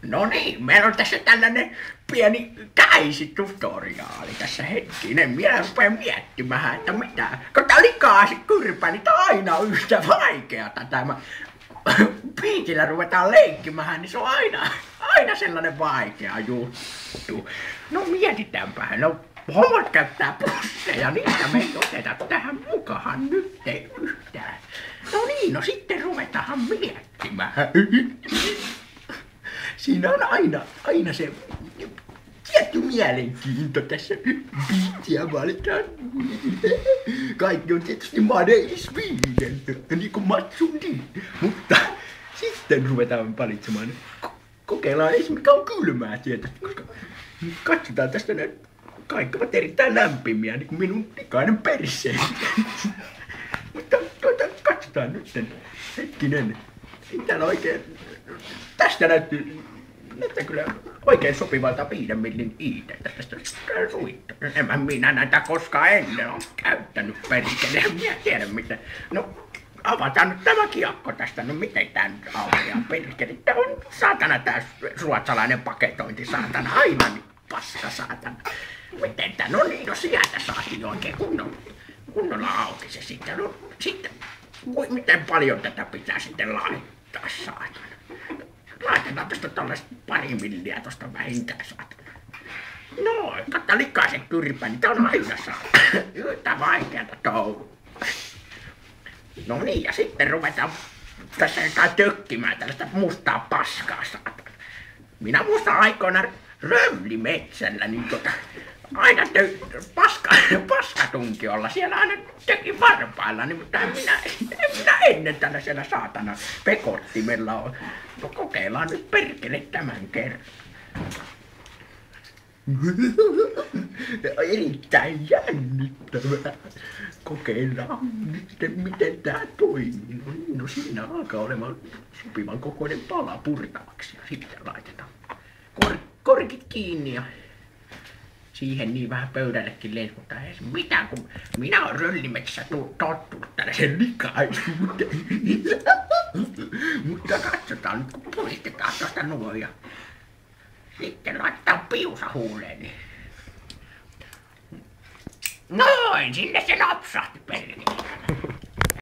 No niin, meillä on tässä tällainen pieni käsitutoriaali tässä hetkinen. Minä rupean miettimään, että mitä. Kun tää likaasi kyrpä, niin tää on aina yhtä vaikeata tämä. Piikillä ruvetaan leikkimään, niin se on aina sellainen vaikea juttu. No mietitäänpähän, no homot käyttää pusseja, niitä me ei oteta tähän mukaan nyt ei yhtään. No niin, no sitten ruvetaan miettimään. Siinä on aina se tietty mielenkiinto tässä biittiä valitaan. Kaikki on tietysti Made in Sweden, niin kuin Mats Sundin. Mutta sitten ruvetaan valitsemaan. Kokeillaan esimerkiksi mikä on kylmää tietysti, koska katsotaan tästä näin. Kaikki ovat erittäin lämpimiä, niin kuin minun likainen perseeni. Mutta katsotaan nyt hetkinen. Täällä oikein, tästä näyttää kyllä oikein sopivalta 5 millin iitä. Tästä suittu. En minä näitä koskaan ennen ole käyttänyt perkele. Minä tiedä miten. No avataan nyt tämä kiekko tästä. No miten tää nyt aukeaa perkele? Tää on saatana tää ruotsalainen paketointi saatana. Aivan paska saatana. Miten tää? No niin, no sieltä saatiin oikein kunnolla auki se sitten. No sitten, miten paljon tätä pitää sitten laittaa saatana? Laitetaan tästä tällaista 2 milliä tosta vähintään saatana. No, katta likaisen kyrpä, niin tää on aina saatana. Yhtä vaikeata touhua. No niin, ja sitten ruvetaan tässä tökkimään tällaista mustaa paskaa saatana. Minä muistan aikoina Rövlimetsällä, niin aina paskatunkiolla, siellä aina tökin varpailla, niin, mutta en minä ennen tällaisella saatana pekottimella ole. No kokeillaan nyt perkele tämän kerran. Erittäin jännittävää. Kokeillaan nyt miten tää toimii. No siinä alkaa olemaan sopivan kokoinen pala purtavaksi ja sitten laitetaan korkit kiinni ja siihen niin vähän pöydällekin lens, mutta ei se mitään, kun minä olen Röllimetsässä tottunut tällaisen likaisuuteen. Mutta katsotaan nyt, kun pulistetaan tuosta nuo ja sitten laitetaan piusa huuleen. Niin. Noin, sinne se napsahti perkele.